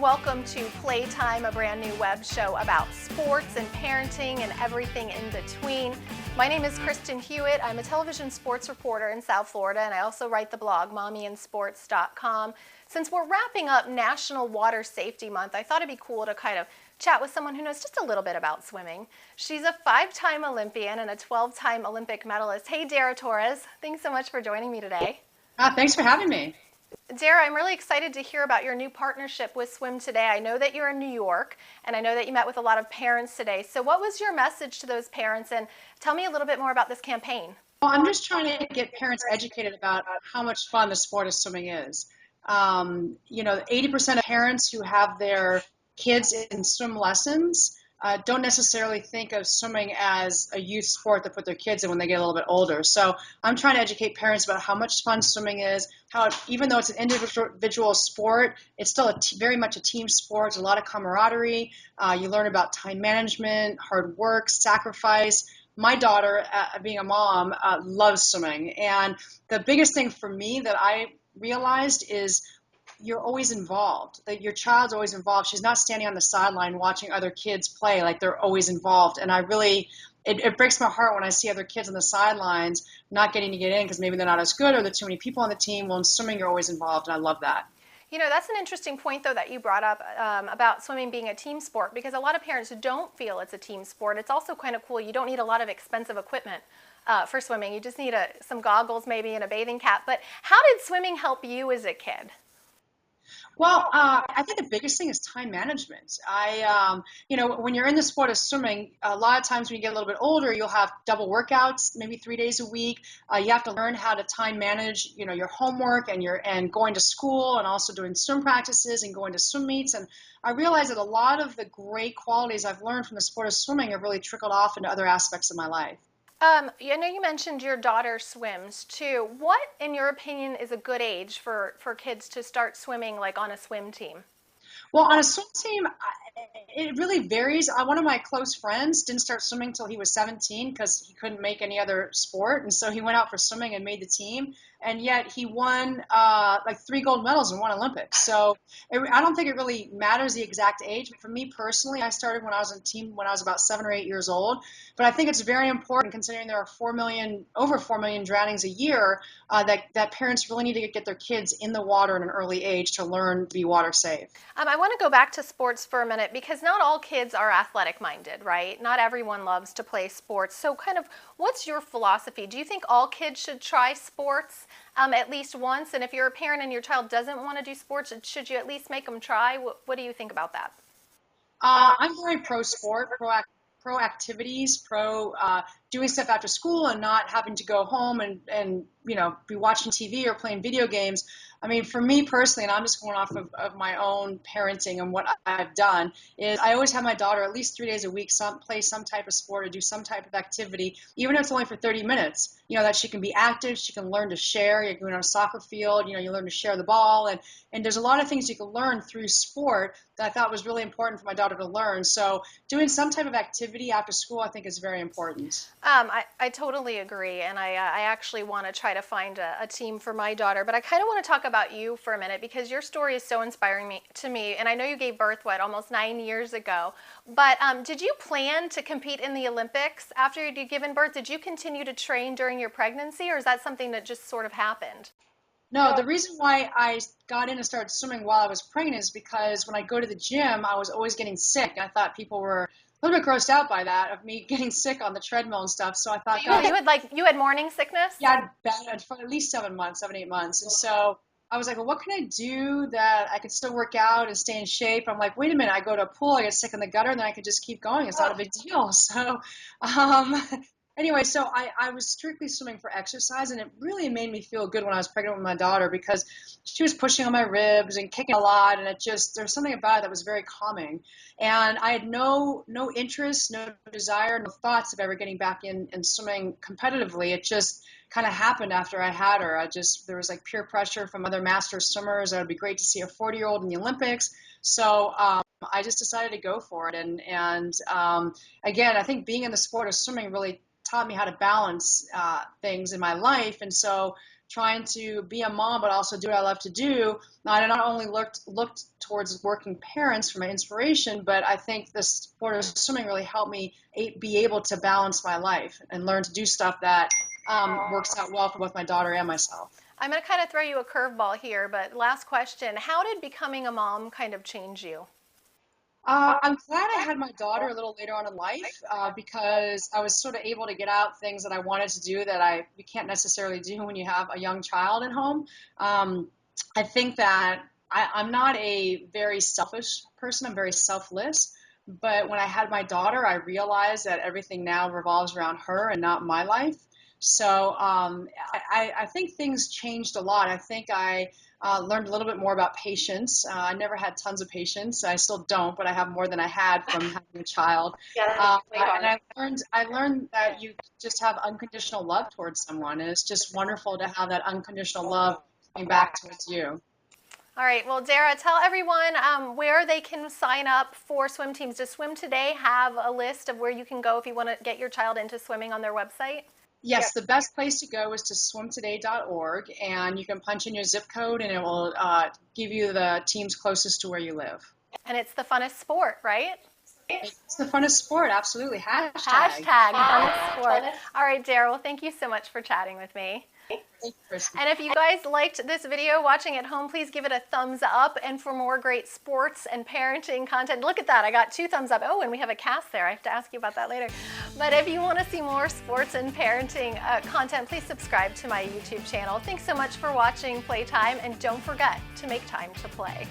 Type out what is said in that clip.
welcome to Playtime, a brand new web show about sports and parenting and everything in between. My name is Kristen Hewitt. I'm a television sports reporter in South Florida, and I also write the blog mommyandsports.com. Since we're wrapping up National Water Safety Month, I thought it'd be cool to kind of chat with someone who knows just a little bit about swimming. She's a 5-time Olympian and a 12-time Olympic medalist. Hey, Dara Torres. Thanks so much for joining me today. Thanks for having me. Dara, I'm really excited to hear about your new partnership with Swim Today. I know that you're in New York, and I know that you met with a lot of parents today. So what was your message to those parents, and tell me a little bit more about this campaign. Well, I'm just trying to get parents educated about how much fun the sport of swimming is. 80% of parents who have their kids in swim lessons don't necessarily think of swimming as a youth sport to put their kids in when they get a little bit older. So I'm trying to educate parents about how much fun swimming is, how even though it's an individual sport, it's still very much a team sport. There's a lot of camaraderie. You learn about time management, hard work, sacrifice. My daughter, being a mom, loves swimming. And the biggest thing for me that I realized is you're always involved, that your child's always involved. She's not standing on the sideline watching other kids play, like they're always involved. And it breaks my heart when I see other kids on the sidelines not getting to get in because maybe they're not as good or there are too many people on the team. Well, in swimming, you're always involved, and I love that. You know, that's an interesting point, though, that you brought up about swimming being a team sport, because a lot of parents don't feel it's a team sport. It's also kind of cool. You don't need a lot of expensive equipment for swimming. You just need some goggles maybe and a bathing cap. But how did swimming help you as a kid? Well, I think the biggest thing is time management. When you're in the sport of swimming, a lot of times when you get a little bit older, you'll have double workouts, maybe 3 days a week. You have to learn how to time manage, your homework and going to school and also doing swim practices and going to swim meets. And I realized that a lot of the great qualities I've learned from the sport of swimming have really trickled off into other aspects of my life. I know you mentioned your daughter swims too. What, in your opinion, is a good age for kids to start swimming, like on a swim team? Well, on a swim team, it really varies. One of my close friends didn't start swimming until he was 17 because he couldn't make any other sport, and so he went out for swimming and made the team, and yet he won like 3 gold medals and won Olympics. So I don't think it really matters the exact age. But for me personally, I started when I was on the team when I was about 7 or 8 years old. But I think it's very important, considering there are over 4 million drownings a year, that parents really need to get their kids in the water at an early age to learn to be water safe. I want to go back to sports for a minute, because not all kids are athletic minded, right? Not everyone loves to play sports. So kind of what's your philosophy? Do you think all kids should try sports at least once? And if you're a parent and your child doesn't want to do sports, should you at least make them try? What do you think about that? I'm very pro-sport, pro activities, doing stuff after school and not having to go home and be watching TV or playing video games. I mean, for me personally, and I'm just going off of my own parenting and what I've done, is I always have my daughter at least 3 days a week play some type of sport or do some type of activity, even if it's only for 30 minutes, that she can be active, she can learn to share. You're going on a soccer field, you learn to share the ball, and there's a lot of things you can learn through sport that I thought was really important for my daughter to learn. So doing some type of activity after school, I think, is very important. I totally agree, and I actually want to try to find a team for my daughter, but I kind of want to talk about you for a minute, because your story is so inspiring to me, and I know you gave birth, almost 9 years ago, but did you plan to compete in the Olympics after you'd given birth? Did you continue to train during your pregnancy, or is that something that just sort of happened? No, the reason why I got in and started swimming while I was pregnant is because when I go to the gym, I was always getting sick. I thought people were a little bit grossed out by that, of me getting sick on the treadmill and stuff. So I thought, you had morning sickness? Yeah, I had for at least 7 months, 7, 8 months. And so I was like, well, what can I do that I can still work out and stay in shape? I'm like, wait a minute, I go to a pool, I get sick in the gutter, and then I could just keep going. It's not a big deal. So anyway, so I was strictly swimming for exercise, and it really made me feel good when I was pregnant with my daughter, because she was pushing on my ribs and kicking a lot, and there's something about it that was very calming. And I had no interest, no desire, no thoughts of ever getting back in and swimming competitively. It just kind of happened after I had her. There was like peer pressure from other master swimmers that it would be great to see a 40-year-old in the Olympics. So I just decided to go for it. And again, I think being in the sport of swimming really taught me how to balance things in my life. And so trying to be a mom, but also do what I love to do, I not only looked towards working parents for my inspiration, but I think the sport of swimming really helped me be able to balance my life and learn to do stuff that works out well for both my daughter and myself. I'm going to kind of throw you a curveball here, but last question. How did becoming a mom kind of change you? I'm glad I had my daughter a little later on in life because I was sort of able to get out things that I wanted to do that you can't necessarily do when you have a young child at home. I think that I'm not a very selfish person. I'm very selfless. But when I had my daughter, I realized that everything now revolves around her and not my life. So I think things changed a lot. I think I learned a little bit more about patience. I never had tons of patience. I still don't, but I have more than I had from having a child. And I learned that you just have unconditional love towards someone, and it's just wonderful to have that unconditional love coming back towards you. All right, well, Dara, tell everyone where they can sign up for swim teams. Does Swim Today have a list of where you can go if you want to get your child into swimming on their website? Yes, the best place to go is to swimtoday.org, and you can punch in your zip code, and it will give you the teams closest to where you live. And it's the funnest sport, right? It's the funnest sport, absolutely. Hashtag funnest sport. All right, Dara, well, thank you so much for chatting with me. And if you guys liked this video watching at home, please give it a thumbs up. And for more great sports and parenting content, look at that, I got 2 thumbs up. Oh, and we have a cast there. I have to ask you about that later. But if you want to see more sports and parenting content, please subscribe to my YouTube channel. Thanks so much for watching Playtime, and don't forget to make time to play.